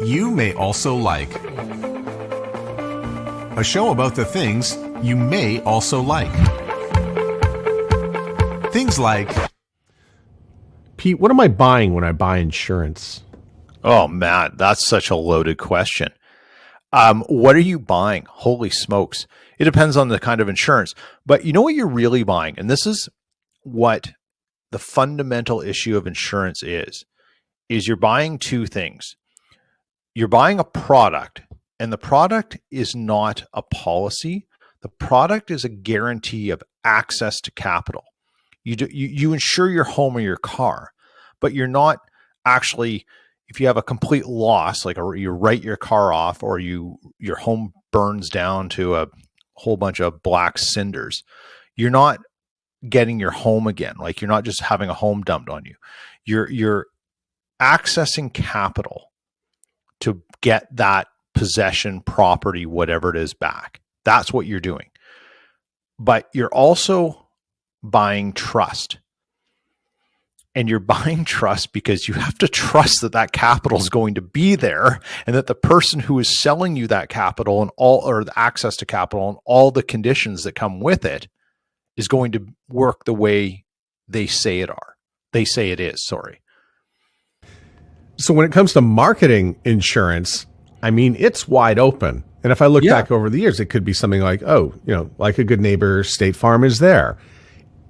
you may also like. A show about the things you may also like. Things like, Pete, what am I buying when I buy insurance? Oh, Matt, that's such a loaded question. What are you buying? Holy smokes. It depends on the kind of insurance. But you know what you're really buying? And this is what the fundamental issue of insurance is you're buying two things. You're buying a product, and the product is not a policy. The product is a guarantee of access to capital. You insure your home or your car, but you're not actually, if you have a complete loss, like you write your car off or your home burns down to a whole bunch of black cinders, you're not getting your home again. Like you're not just having a home dumped on you. You're accessing capital to get that possession, property, whatever it is back. That's what you're doing. But you're also buying trust. And you're buying trust because you have to trust that that capital is going to be there, and that the person who is selling you that capital and or the access to capital and all the conditions that come with it is going to work the way they say it is, sorry. So when it comes to marketing insurance, I mean, it's wide open. And if I look back over the years, it could be something like, like a good neighbor, State Farm is there.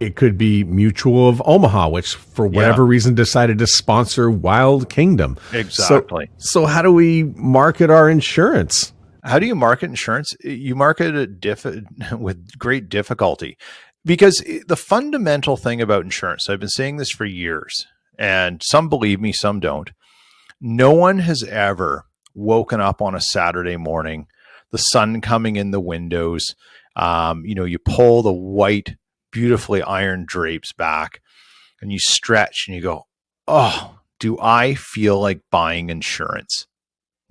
It could be Mutual of Omaha, which for whatever reason decided to sponsor Wild Kingdom. Exactly. So how do we market our insurance? How do you market insurance? You market it with great difficulty, because the fundamental thing about insurance, I've been saying this for years, and some believe me, some don't. No one has ever woken up on a Saturday morning, the sun coming in the windows. You pull the white, beautifully ironed drapes back and you stretch and you go, oh, do I feel like buying insurance?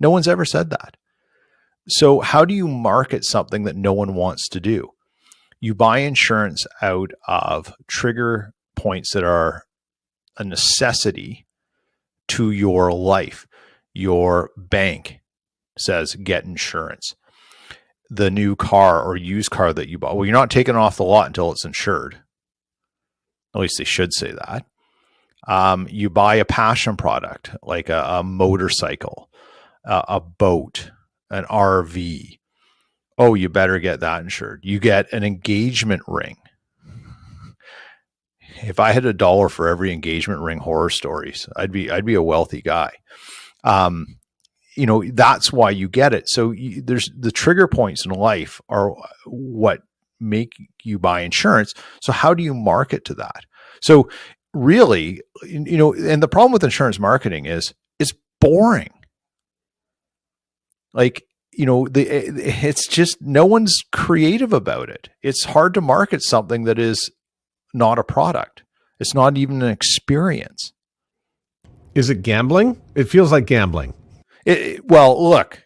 No one's ever said that. So how do you market something that no one wants to do? You buy insurance out of trigger points that are a necessity to your life. Your bank says get insurance. The new car or used car that you bought, well, you're not taking it off the lot until it's insured. At least they should say that. You buy a passion product like a motorcycle, a boat, an RV. Oh, you better get that insured. You get an engagement ring. If I had $1 for every engagement ring horror stories, I'd be a wealthy guy. That's why you get it. So there's the trigger points in life are what make you buy insurance. So how do you market to that? So really, and the problem with insurance marketing is it's boring. Like, it's just, no one's creative about it. It's hard to market something that is not a product. It's not even an experience. Is it gambling? It feels like gambling. Well, look,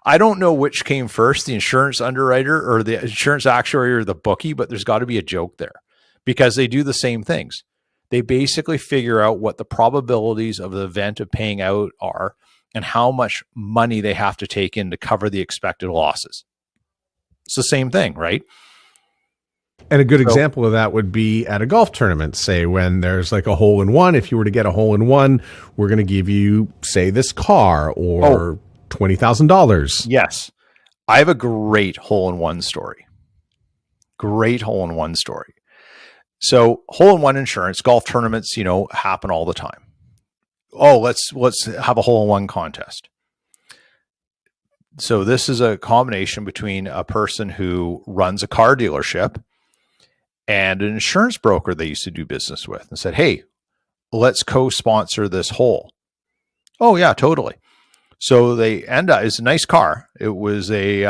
I don't know which came first, the insurance underwriter or the insurance actuary or the bookie, but there's got to be a joke there because they do the same things. They basically figure out what the probabilities of the event of paying out are and how much money they have to take in to cover the expected losses. It's the same thing, right? And a good example of that would be at a golf tournament, say when there's like a hole in one. If you were to get a hole in one, we're going to give you, say, this car or $20,000. Yes. I have a great hole in one story. So hole in one insurance, golf tournaments, happen all the time. Oh, let's have a hole in one contest. So this is a combination between a person who runs a car dealership and an insurance broker they used to do business with, and said, hey, let's co-sponsor this hole. Oh yeah, totally. So they end up, it's a nice car. It was the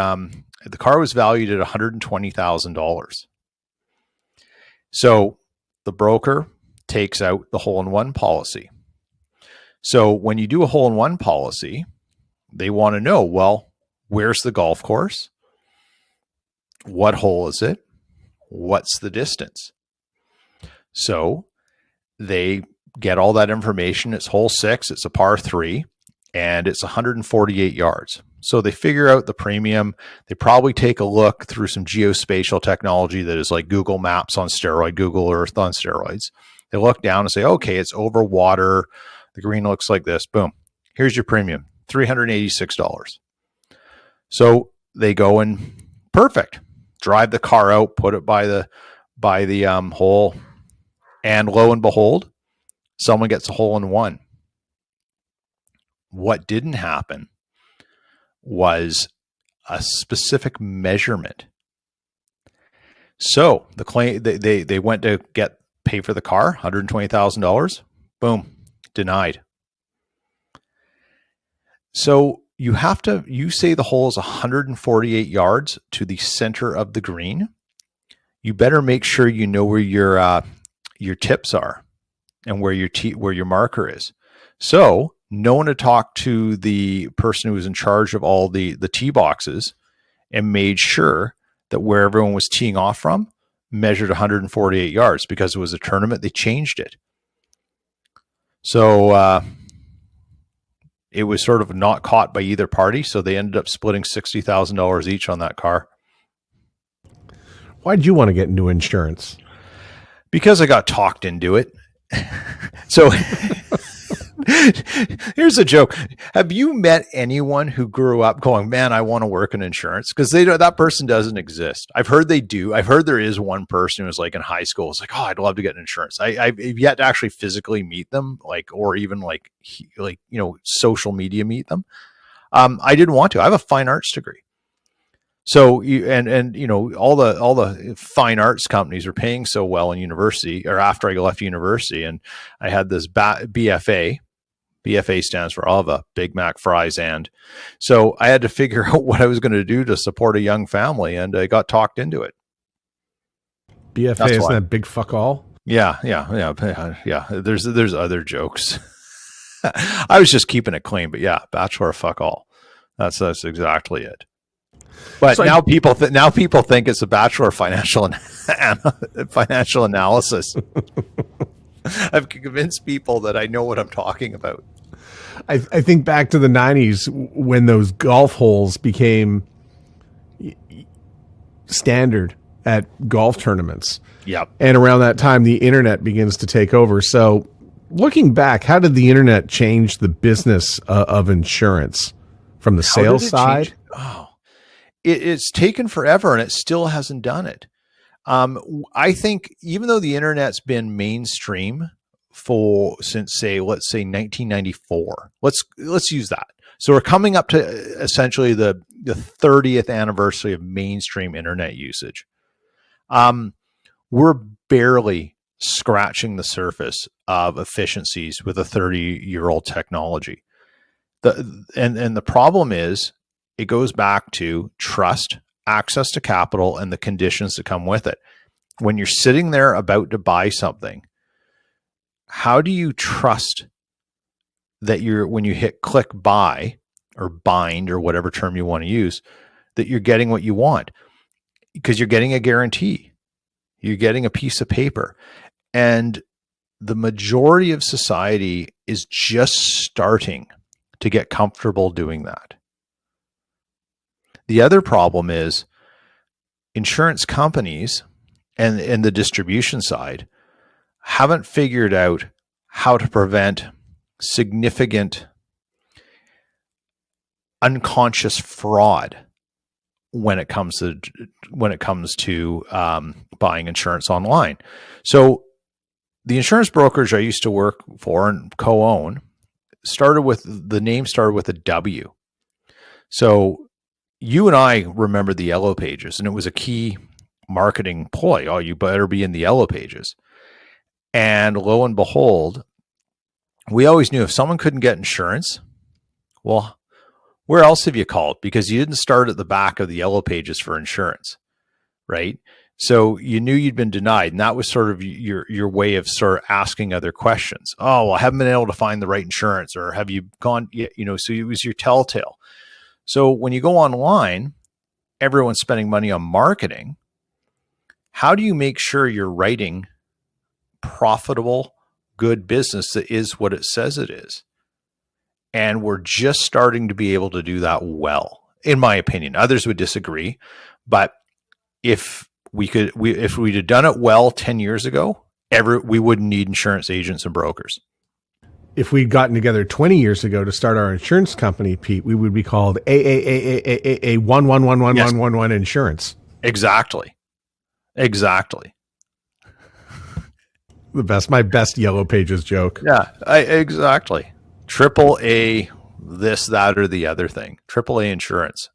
car was valued at $120,000. So the broker takes out the hole-in-one policy. So when you do a hole-in-one policy, they want to know, well, where's the golf course? What hole is it? What's the distance? So they get all that information. It's hole 6. It's a par 3. and it's 148 yards. So they figure out the premium. They probably take a look through some geospatial technology that is like Google Maps on steroid, Google Earth on steroids. They look down and say, okay, it's over water. The green looks like this. Boom. Here's your premium, $386. So they go and perfect. Drive the car out, put it by the hole, and lo and behold, someone gets a hole in one. What didn't happen was a specific measurement. So the claim they went to pay for the car, $120,000. Boom, denied. So you say the hole is 148 yards to the center of the green. You better make sure you know where your tips are and where your marker is. So no one had talked to the person who was in charge of all the tee boxes and made sure that where everyone was teeing off from measured 148 yards. Because it was a tournament, they changed it. So it was sort of not caught by either party. So they ended up splitting $60,000 each on that car. Why'd you want to get into insurance? Because I got talked into it. So here's a joke. Have you met anyone who grew up going, man, I want to work in insurance? Because that person doesn't exist. I've heard they do. I've heard there is one person who was like in high school. It's like, oh, I'd love to get in insurance. I've yet to actually physically meet them, or even social media meet them. I didn't want to. I have a fine arts degree. So all the fine arts companies are paying so well in university, or after I left university, and I had this BFA. BFA stands for Ava, Big Mac Fries, and so I had to figure out what I was going to do to support a young family, and I got talked into it. BFA, isn't that big fuck all? Yeah. There's other jokes. I was just keeping it clean, but yeah, Bachelor of fuck all. That's exactly it. But so now people think it's a Bachelor of Financial Analysis. I've convinced people that I know what I'm talking about. I think back to the 90s when those golf holes became standard at golf tournaments. Yep. And around that time, the internet begins to take over. So looking back, how did the internet change the business of insurance from the sales side? It's taken forever, and it still hasn't done it. I think even though the internet's been mainstream since let's say 1994, let's use that. So we're coming up to essentially the 30th anniversary of mainstream internet usage. We're barely scratching the surface of efficiencies with a 30-year-old technology. And the problem is, it goes back to trust, access to capital, and the conditions that come with it. When you're sitting there about to buy something, how do you trust that when you hit click buy or bind or whatever term you want to use, that you're getting what you want? Because you're getting a guarantee. You're getting a piece of paper. And the majority of society is just starting to get comfortable doing that. The other problem is insurance companies and the distribution side haven't figured out how to prevent significant unconscious fraud when it comes to buying insurance online. So the insurance brokers I used to work for and co-own started with a W. So you and I remember the Yellow Pages, and it was a key marketing ploy. Oh, you better be in the Yellow Pages. And lo and behold, we always knew if someone couldn't get insurance, well, where else have you called? Because you didn't start at the back of the Yellow Pages for insurance, right? So you knew you'd been denied, and that was sort of your way of sort of asking other questions. Oh, well, I haven't been able to find the right insurance, or have you gone, so it was your telltale. So when you go online, everyone's spending money on marketing. How do you make sure you're writing profitable, good business that is what it says it is? And we're just starting to be able to do that well, in my opinion. Others would disagree, but if we'd have done it well 10 years ago, we wouldn't need insurance agents and brokers. If we'd gotten together 20 years ago to start our insurance company, Pete, we would be called A 1111111 Insurance. Exactly. My best Yellow Pages joke. Yeah, exactly. Triple A, this, that, or the other thing. Triple A insurance.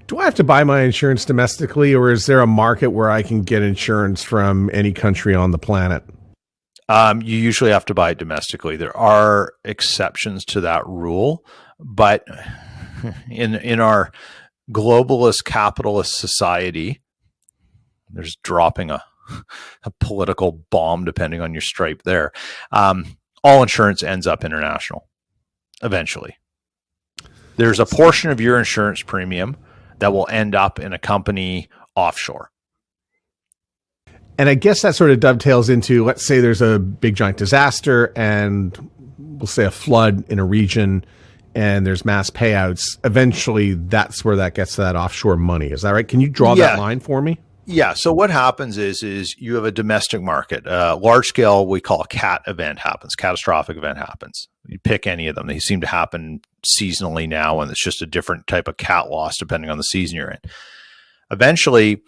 Do I have to buy my insurance domestically, or is there a market where I can get insurance from any country on the planet? You usually have to buy it domestically. There are exceptions to that rule, but in our globalist capitalist society, there's dropping a political bomb depending on your stripe there. All insurance ends up international eventually. There's a portion of your insurance premium that will end up in a company offshore. And I guess that sort of dovetails into, let's say there's a big giant disaster and we'll say a flood in a region and there's mass payouts. Eventually, that's where that gets to that offshore money. Is that right? Can you draw that line for me? Yeah. So what happens is you have a domestic market, large scale, we call a CAT event happens, catastrophic event happens. You pick any of them. They seem to happen seasonally now, and it's just a different type of CAT loss depending on the season you're in. Eventually,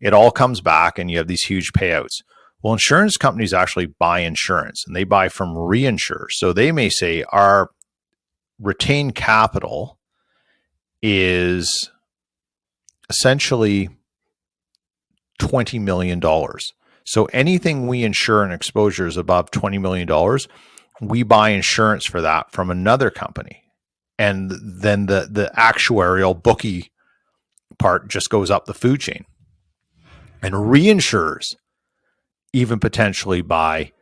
it all comes back and you have these huge payouts. Well, insurance companies actually buy insurance and they buy from reinsurers. So they may say our retained capital is essentially $20 million. So anything we insure in exposures above $20 million, we buy insurance for that from another company. And then the actuarial bookie part just goes up the food chain. And reinsurers even potentially buy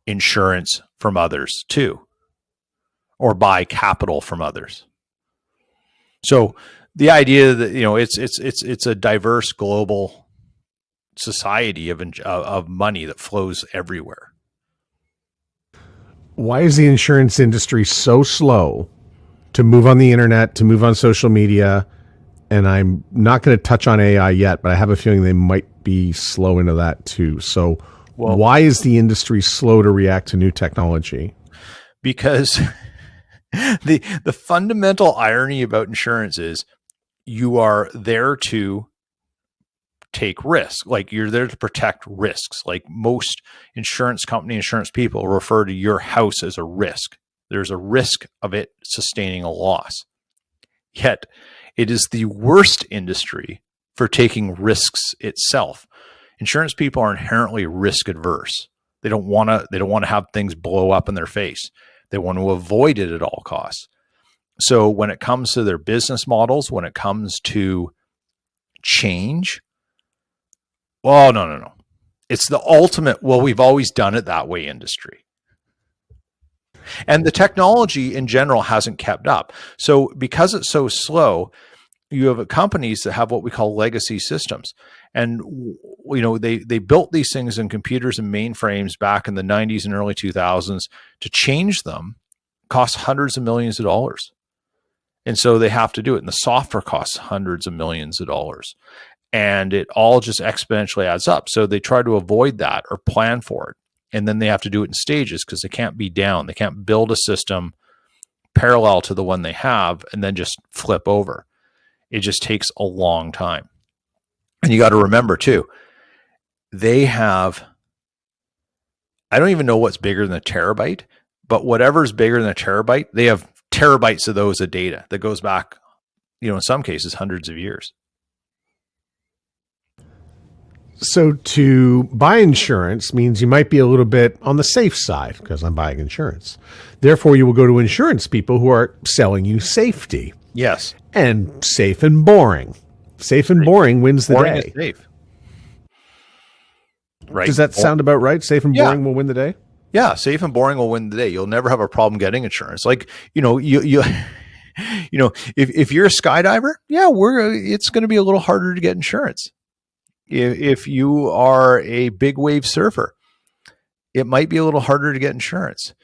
insurance from others too, or buy capital from others. So the idea that, it's a diverse global society of money that flows everywhere. Why is the insurance industry so slow to move on the internet, to move on social media? And I'm not going to touch on AI yet, but I have a feeling they might be slow into that too. So why is the industry slow to react to new technology? Because the fundamental irony about insurance is you are there to take risk. Like, you're there to protect risks. Like, most insurance people refer to your house as a risk. There's a risk of it sustaining a loss. Yet it is the worst industry for taking risks itself. Insurance people are inherently risk adverse. They don't want to have things blow up in their face. They want to avoid it at all costs. So when it comes to their business models, when it comes to change, well, no. It's the ultimate, well, we've always done it that way industry. And the technology in general hasn't kept up. So because it's so slow, you have companies that have what we call legacy systems. And, they built these things in computers and mainframes back in the 90s and early 2000s. To change them costs hundreds of millions of dollars. And so they have to do it. And the software costs hundreds of millions of dollars. And it all just exponentially adds up. So they try to avoid that or plan for it. And then they have to do it in stages because they can't be down. They can't build a system parallel to the one they have and then just flip over. It just takes a long time. And you got to remember too, they have, I don't even know what's bigger than a terabyte, but whatever's bigger than a terabyte, they have terabytes of those of data that goes back, in some cases, hundreds of years. So to buy insurance means you might be a little bit on the safe side because I'm buying insurance. Therefore, you will go to insurance people who are selling you safety. Yes. And safe and boring. Safe and boring wins the boring day. Is safe. Right. Does that sound about right? Safe and boring will win the day? Yeah, safe and boring will win the day. You'll never have a problem getting insurance. Like, if you're a skydiver, it's going to be a little harder to get insurance. If you are a big wave surfer, it might be a little harder to get insurance.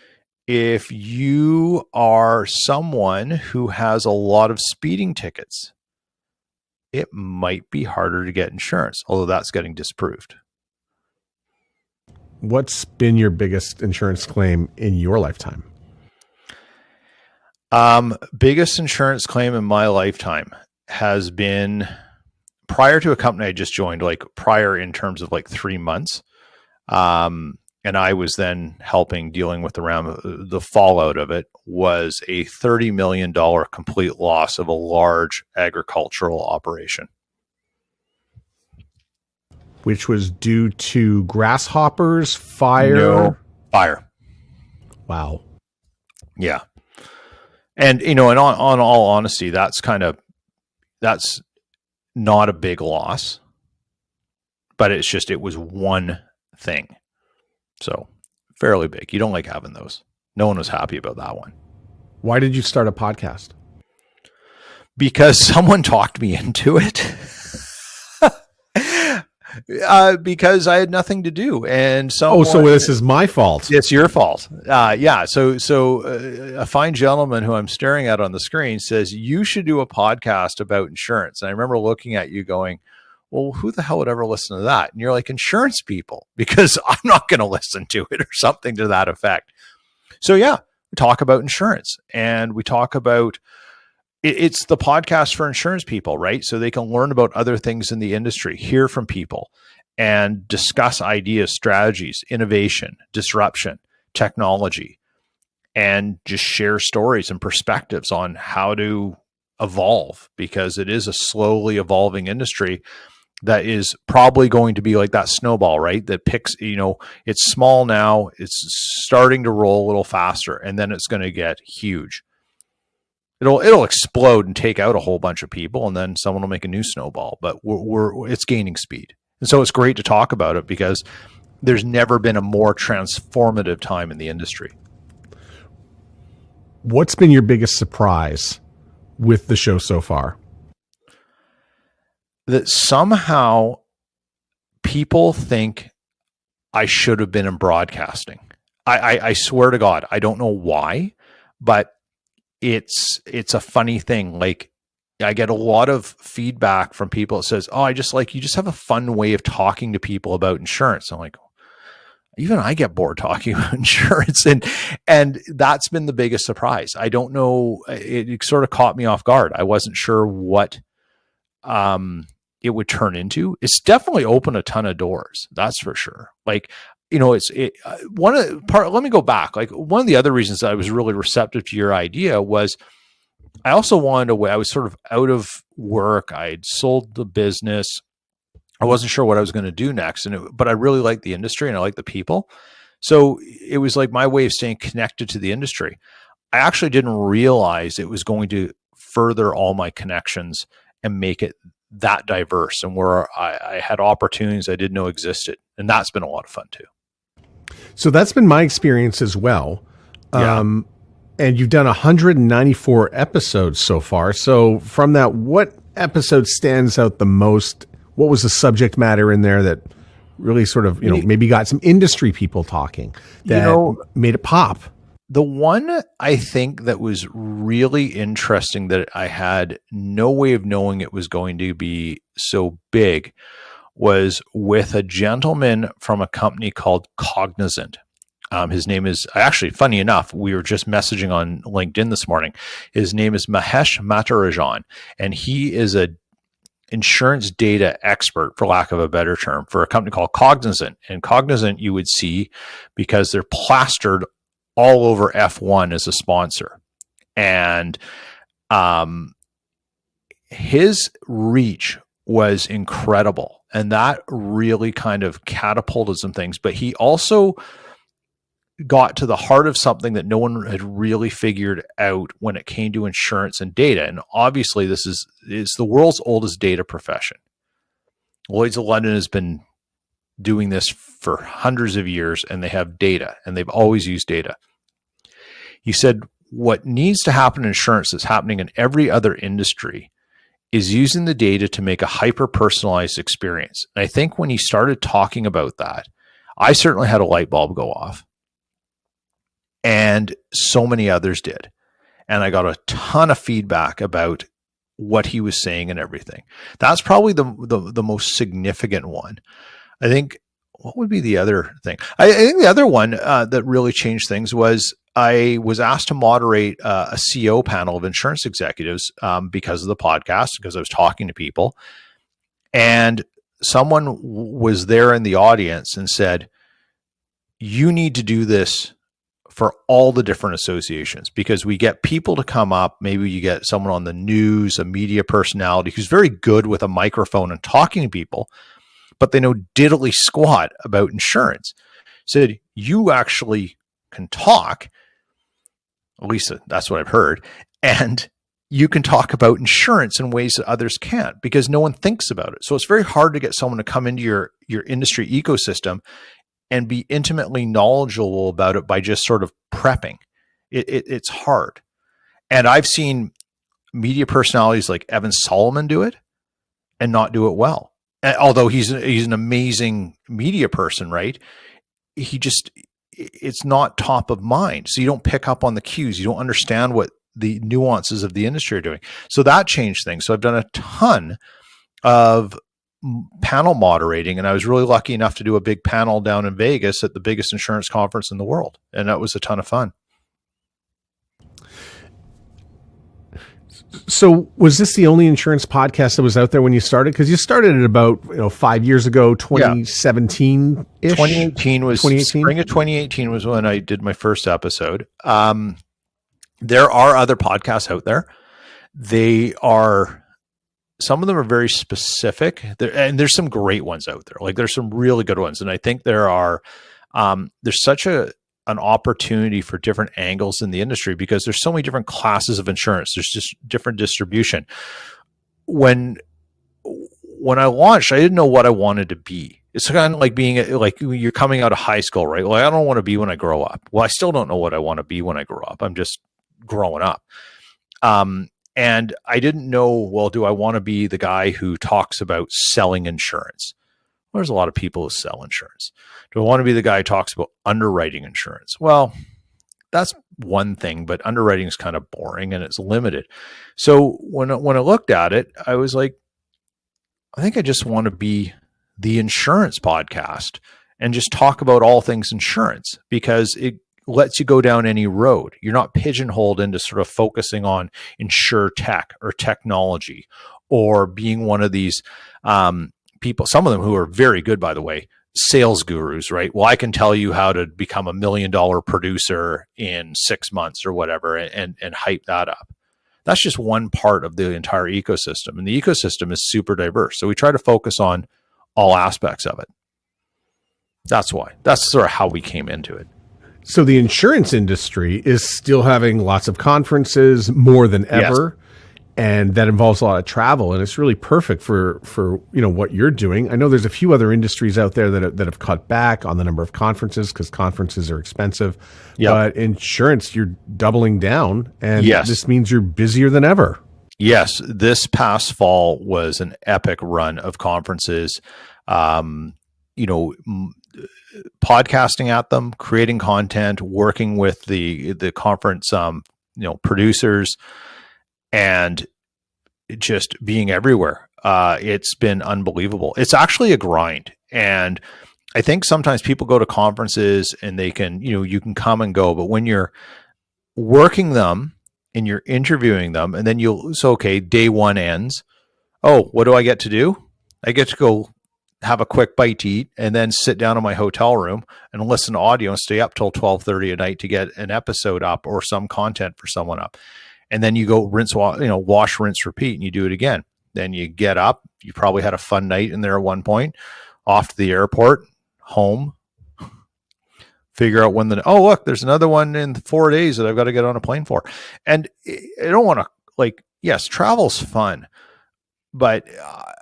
if you are someone who has a lot of speeding tickets, it might be harder to get insurance, although that's getting disproved. What's been your biggest insurance claim in your lifetime? Biggest insurance claim in my lifetime has been prior to a company I just joined, like prior in terms of like 3 months. And I was then helping dealing with the fallout of it was a $30 million complete loss of a large agricultural operation. Which was due to grasshoppers, fire? No, fire. Wow. Yeah. And, and on all honesty, that's not a big loss, but it was one thing. So fairly big. You don't like having those. No one was happy about that one. Why did you start a podcast? Because someone talked me into it. Because I had nothing to do, and so this is my fault. It's your fault. Yeah. So a fine gentleman who I'm staring at on the screen says you should do a podcast about insurance. And I remember looking at you, going, "Well, who the hell would ever listen to that?" And you're like, "Insurance people," because I'm not going to listen to it, or something to that effect. So yeah, we talk about insurance, and we talk about. It's the podcast for insurance people, right? So they can learn about other things in the industry, hear from people, and discuss ideas, strategies, innovation, disruption, technology, and just share stories and perspectives on how to evolve, because it is a slowly evolving industry that is probably going to be like that snowball, right? That picks, it's small now, it's starting to roll a little faster, and then it's going to get huge. It'll explode and take out a whole bunch of people, and then someone will make a new snowball. But it's gaining speed, and so it's great to talk about it because there's never been a more transformative time in the industry. What's been your biggest surprise with the show so far? That somehow people think I should have been in broadcasting. I swear to God, I don't know why, but it's a funny thing. Like, I get a lot of feedback from people that says, "Oh, you just have a fun way of talking to people about insurance." I'm like, even I get bored talking about insurance. And that's been the biggest surprise. I don't know. It sort of caught me off guard. I wasn't sure what it would turn into. It's definitely opened a ton of doors. That's for sure. Like, let me go back. Like, one of the other reasons I was really receptive to your idea was I also wanted I was sort of out of work. I'd sold the business. I wasn't sure what I was going to do next. But I really liked the industry and I liked the people. So it was like my way of staying connected to the industry. I actually didn't realize it was going to further all my connections and make it that diverse, and where I had opportunities I didn't know existed. And that's been a lot of fun too. So that's been my experience as well. Yeah. And you've done 194 episodes so far. So from that, what episode stands out the most? What was the subject matter in there that really sort of, maybe got some industry people talking that made it pop? The one I think that was really interesting that I had no way of knowing it was going to be so big was with a gentleman from a company called Cognizant. His name is, actually, funny enough, we were just messaging on LinkedIn this morning. His name is Mahesh Matarajan, and he is a insurance data expert, for lack of a better term, for a company called Cognizant. And Cognizant you would see because they're plastered all over F1 as a sponsor. And his reach was incredible. And that really kind of catapulted some things. But he also got to the heart of something that no one had really figured out when it came to insurance and data. And obviously this is the world's oldest data profession. Lloyd's of London has been doing this for hundreds of years, and they have data, and they've always used data. He said, what needs to happen in insurance that's happening in every other industry is using the data to make a hyper-personalized experience. And I think when he started talking about that, I certainly had a light bulb go off. and so many others did. And I got a ton of feedback about what he was saying and everything. That's probably the most significant one. I think, what would be the other thing? I think the other one that really changed things was I was asked to moderate a CEO panel of insurance executives because of the podcast, because I was talking to people. And someone was there in the audience and said, you need to do this for all the different associations, because we get people to come up. Maybe you get someone on the news, a media personality who's very good with a microphone and talking to people, but they know diddly squat about insurance. Said, you actually can talk, at least that's what I've heard, and you can talk about insurance in ways that others can't because no one thinks about it. So it's very hard to get someone to come into your industry ecosystem and be intimately knowledgeable about it by just sort of prepping. It's hard. And I've seen media personalities like Evan Solomon do it and not do it well. Although he's an amazing media person, right? It's not top of mind. So you don't pick up on the cues. You don't understand what the nuances of the industry are doing. So that changed things. So I've done a ton of panel moderating, and I was really lucky enough to do a big panel down in Vegas at the biggest insurance conference in the world. And that was a ton of fun. So was this the only insurance podcast that was out there when you started? Because you started it about 5 years ago, 2017-ish? 2018 was 2018? Spring of 2018 was when I did my first episode. There are other podcasts out there. Some of them are very specific, and there's some great ones out there. Like there's some really good ones. And I think there's such an opportunity for different angles in the industry because there's so many different classes of insurance. There's just different distribution. When I launched, I didn't know what I wanted to be. It's kind of like being like you're coming out of high school, right? Well, I don't want to be when I grow up. Well, I still don't know what I want to be when I grow up. I'm just growing up. And I didn't know, well, do I want to be the guy who talks about selling insurance? Well, there's a lot of people who sell insurance. Do I want to be the guy who talks about underwriting insurance? Well, that's one thing, but underwriting is kind of boring and it's limited. So when I looked at it, I was like, I think I just want to be the insurance podcast and just talk about all things insurance because it lets you go down any road. You're not pigeonholed into sort of focusing on insure tech or technology or being one of these people, some of them who are very good, by the way, sales gurus, right? Well, I can tell you how to become $1 million producer in 6 months or whatever and hype that up. That's just one part of the entire ecosystem. And the ecosystem is super diverse. So we try to focus on all aspects of it. That's why. That's sort of how we came into it. So the insurance industry is still having lots of conferences more than ever, and that involves a lot of travel, and it's really perfect for what you're doing. I know there's a few other industries out there that have cut back on the number of conferences because conferences are expensive. Yep. But insurance, you're doubling down, and this means you're busier than ever. Yes, this past fall was an epic run of conferences. Podcasting at them, creating content, working with the conference, producers, and just being everywhere. It's been unbelievable. It's actually a grind. And I think sometimes people go to conferences and they can, you can come and go, but when you're working them and you're interviewing them and then day one ends. Oh, what do I get to do? I get to go have a quick bite to eat and then sit down in my hotel room and listen to audio and stay up till 12:30 at night to get an episode up or some content for someone up. And then you go wash, rinse, repeat, and you do it again. Then you get up. You probably had a fun night in there at one point, off to the airport, home, figure out when look, there's another one in 4 days that I've got to get on a plane for. And I don't want to yes, travel's fun. But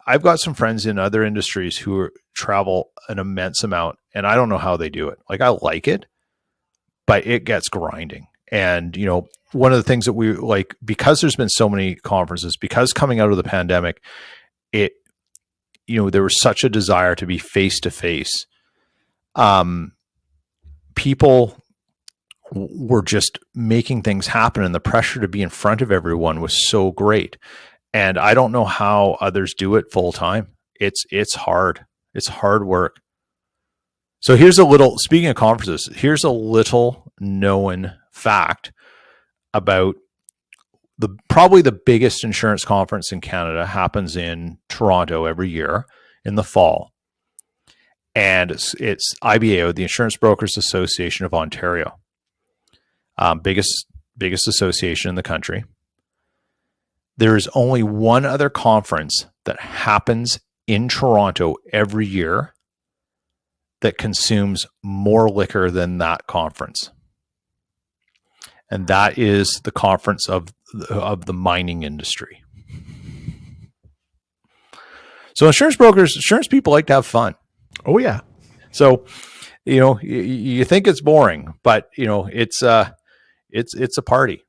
I've got some friends in other industries who travel an immense amount, and I don't know how they do it. I like it, but it gets grinding. And, one of the things that we because there's been so many conferences, because coming out of the pandemic, there was such a desire to be face to face. People were just making things happen, and the pressure to be in front of everyone was so great. And I don't know how others do it full time. It's hard. It's hard work. So here's a little, speaking of conferences, here's a little known fact about probably the biggest insurance conference in Canada. Happens in Toronto every year in the fall. And it's IBAO, the Insurance Brokers Association of Ontario. Biggest association in the country. There is only one other conference that happens in Toronto every year that consumes more liquor than that conference. And that is the conference of the mining industry. So insurance people like to have fun. Oh yeah. So, you think it's boring, but it's a party.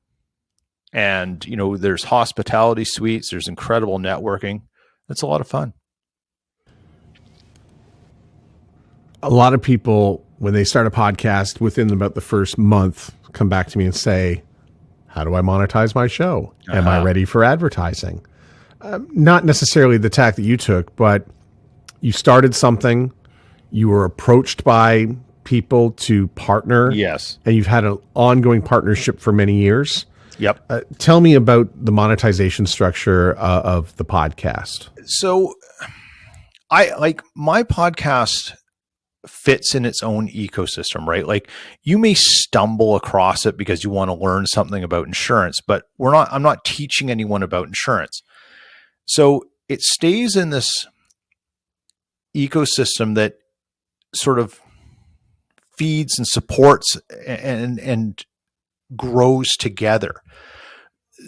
And, there's hospitality suites, there's incredible networking. It's a lot of fun. A lot of people, when they start a podcast, within about the first month, come back to me and say, how do I monetize my show? Am I ready for advertising? Not necessarily the tack that you took, but you started something, you were approached by people to partner. Yes. And you've had an ongoing partnership for many years. Yep. Tell me about the monetization structure of the podcast. So my podcast fits in its own ecosystem, right? Like, you may stumble across it because you want to learn something about insurance, but I'm not teaching anyone about insurance. So it stays in this ecosystem that sort of feeds and supports and grows together.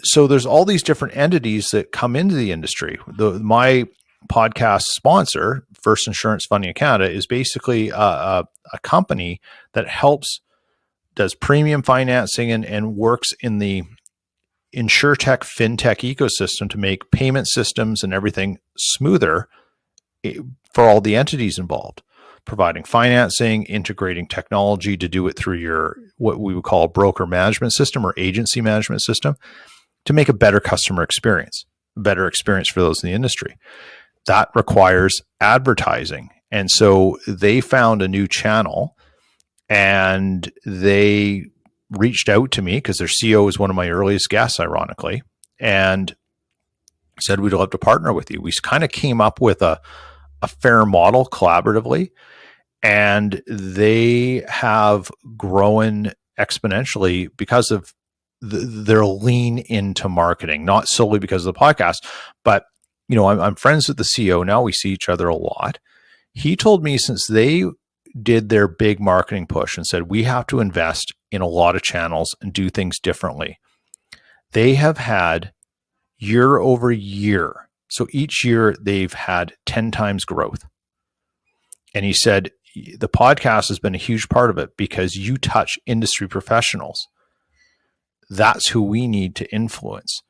So there's all these different entities that come into the industry. My podcast sponsor, First Insurance Funding of Canada, is basically a company that does premium financing and works in the insurtech fintech ecosystem to make payment systems and everything smoother for all the entities involved, providing financing, integrating technology to do it through what we would call a broker management system or agency management system to make a better customer experience, a better experience for those in the industry. That requires advertising. And so they found a new channel, and they reached out to me because their CEO is one of my earliest guests, ironically, and said, we'd love to partner with you. We kind of came up with a fair model collaboratively, and they have grown exponentially because of their lean into marketing, not solely because of the podcast, but I'm friends with the CEO now. We see each other a lot. He told me since they did their big marketing push and said, we have to invest in a lot of channels and do things differently, they have had year over year. So each year they've had 10 times growth. And he said, the podcast has been a huge part of it because you touch industry professionals. That's who we need to influence.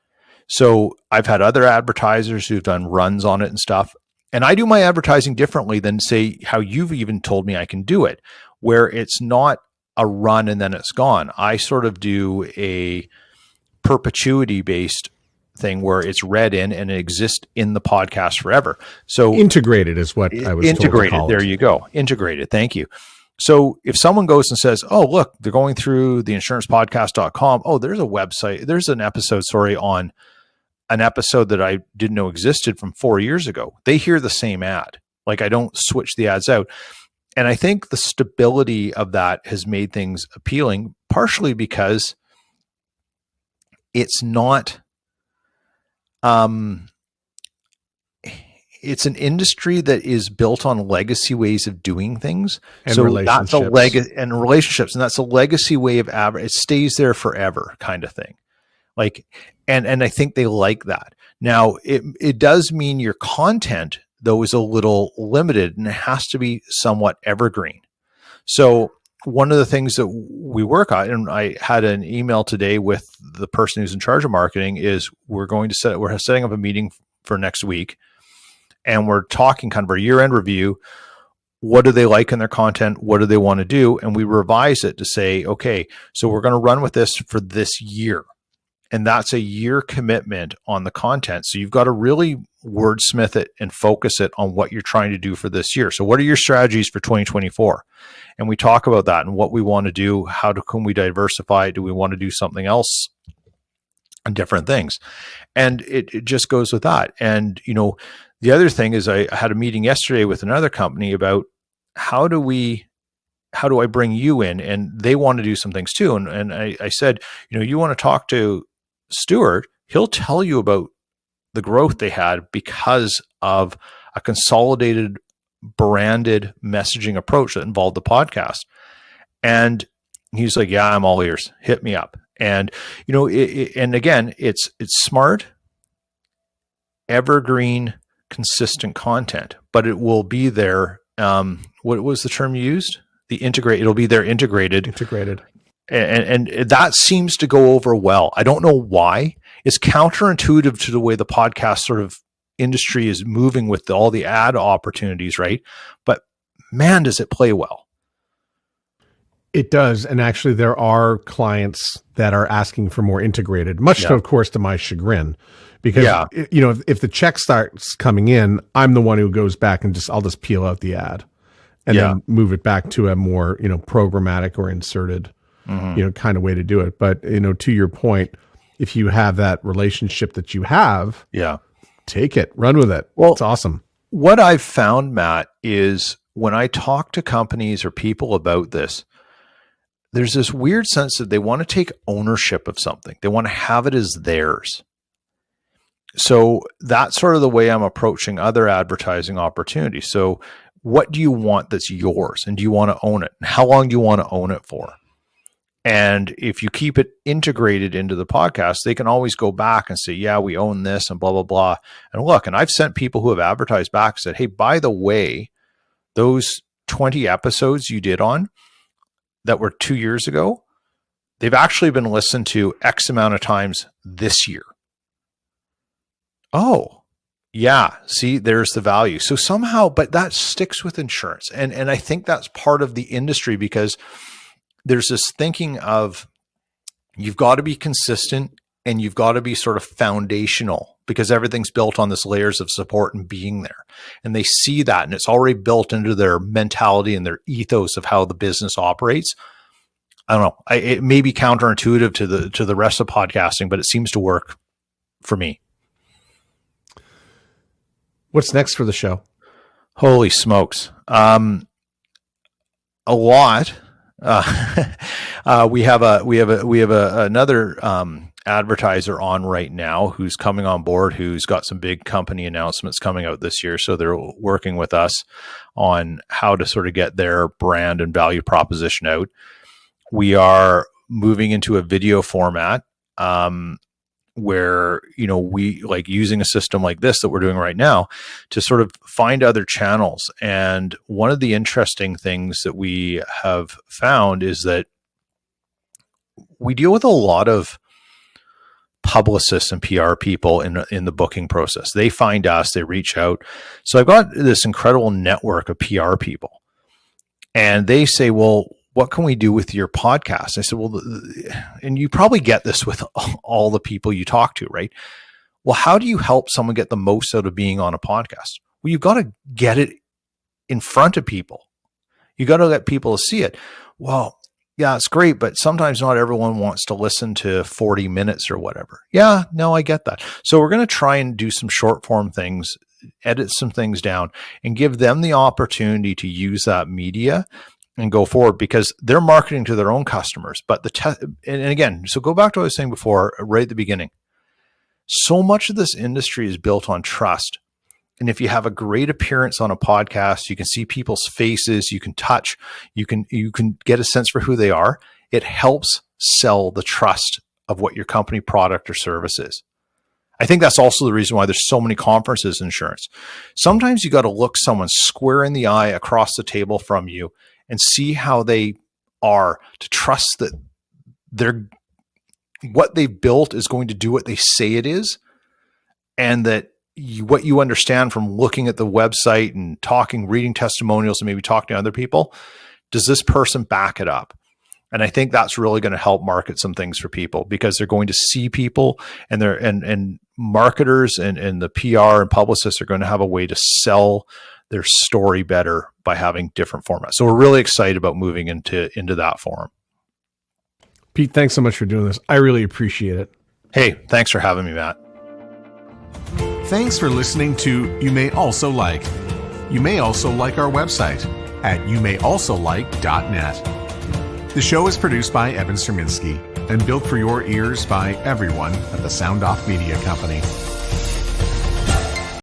So I've had other advertisers who've done runs on it and stuff. And I do my advertising differently than, say, how you've even told me I can do it, where it's not a run and then it's gone. I sort of do a perpetuity based thing where it's read in and it exists in the podcast forever. So integrated is what I was integrated. Told to call there it. You go. Integrated. Thank you. So if someone goes and says, oh, look, they're going through the insurancepodcast.com. Oh, there's a website. There's an episode, on an episode that I didn't know existed from 4 years ago. They hear the same ad. Like, I don't switch the ads out. And I think the stability of that has made things appealing, partially because it's not, it's an industry that is built on legacy ways of doing things. And so relationships. That's a legacy and relationships. And that's a legacy way of it stays there forever kind of thing. Like, and I think they like that. Now it does mean your content though is a little limited, and it has to be somewhat evergreen. So one of the things that we work on, and I had an email today with the person who's in charge of marketing, is we're setting up a meeting for next week, and we're talking kind of our year-end review. what do they like in their content? What do they want to do? And we revise it to say, okay, so we're going to run with this for this year. And that's a year commitment on the content. So you've got to really wordsmith it and focus it on what you're trying to do for this year. So what are your strategies for 2024? And we talk about that and what we want to do. Can we diversify? Do we want to do something else? And different things. And it just goes with that. And, the other thing is I had a meeting yesterday with another company about how do I bring you in? And they want to do some things too. And I said, you want to talk to Stuart, he'll tell you about the growth they had because of a consolidated branded messaging approach that involved the podcast. And he's like, yeah, I'm all ears. Hit me up. And, and again, it's smart, evergreen, consistent content, but it will be there. What was the term you used? It'll be there integrated. And that seems to go over well. I don't know why. It's counterintuitive to the way the podcast sort of industry is moving with all the ad opportunities, right? But man, does it play well. It does. And actually there are clients that are asking for more integrated, much to, of course, to my chagrin, because, if the check starts coming in, I'm the one who goes back and I'll just peel out the ad and then move it back to a more, programmatic or inserted, kind of way to do it. But, to your point, if you have that relationship that you have, take it, run with it. Well, it's awesome. What I've found, Matt, is when I talk to companies or people about this, there's this weird sense that they want to take ownership of something. They want to have it as theirs. So that's sort of the way I'm approaching other advertising opportunities. So what do you want that's yours? And do you want to own it? And how long do you want to own it for? And if you keep it integrated into the podcast, they can always go back and say, yeah, we own this and blah, blah, blah. And look, and I've sent people who have advertised back and said, hey, by the way, those 20 episodes you did on that were 2 years ago, they've actually been listened to X amount of times this year. Oh, yeah. See, there's the value. So somehow, but that sticks with insurance. And I think that's part of the industry because there's this thinking of you've got to be consistent and you've got to be sort of foundational because everything's built on this layers of support and being there. And they see that and it's already built into their mentality and their ethos of how the business operates. I don't know. It may be counterintuitive to the rest of podcasting, but it seems to work for me. What's next for the show? Holy smokes. A lot. We have another advertiser on right now who's coming on board, who's got some big company announcements coming out this year. So they're working with us on how to sort of get their brand and value proposition out. We are moving into a video format, where, we like using a system like this that we're doing right now to sort of find other channels. And one of the interesting things that we have found is that we deal with a lot of publicists and PR people in the booking process. They find us, they reach out. So I've got this incredible network of PR people and they say, well, what can we do with your podcast? I said, well, and you probably get this with all the people you talk to, right? Well, how do you help someone get the most out of being on a podcast? Well, you've got to get it in front of people. You got to let people see it. Well, yeah, it's great, but sometimes not everyone wants to listen to 40 minutes or whatever. Yeah, no, I get that. So we're going to try and do some short form things, edit some things down and give them the opportunity to use that media and go forward because they're marketing to their own customers. But and again, so go back to what I was saying before, right at the beginning. So much of this industry is built on trust. And if you have a great appearance on a podcast, you can see people's faces, you can touch, you can get a sense for who they are. It helps sell the trust of what your company product or service is. I think that's also the reason why there's so many conferences in insurance. Sometimes you got to look someone square in the eye across the table from you and see how they are to trust that what they've built is going to do what they say it is. And that what you understand from looking at the website and reading testimonials and maybe talking to other people, does this person back it up? And I think that's really going to help market some things for people, because they're going to see people, and marketers and the PR and publicists are going to have a way to sell their story better by having different formats. So we're really excited about moving into that forum. Pete, thanks so much for doing this. I really appreciate it. Hey, thanks for having me, Matt. Thanks for listening to You May Also Like. You may also like our website at youmayalsolike.net. The show is produced by Evan Serminski and built for your ears by everyone at the Sound Off Media Company.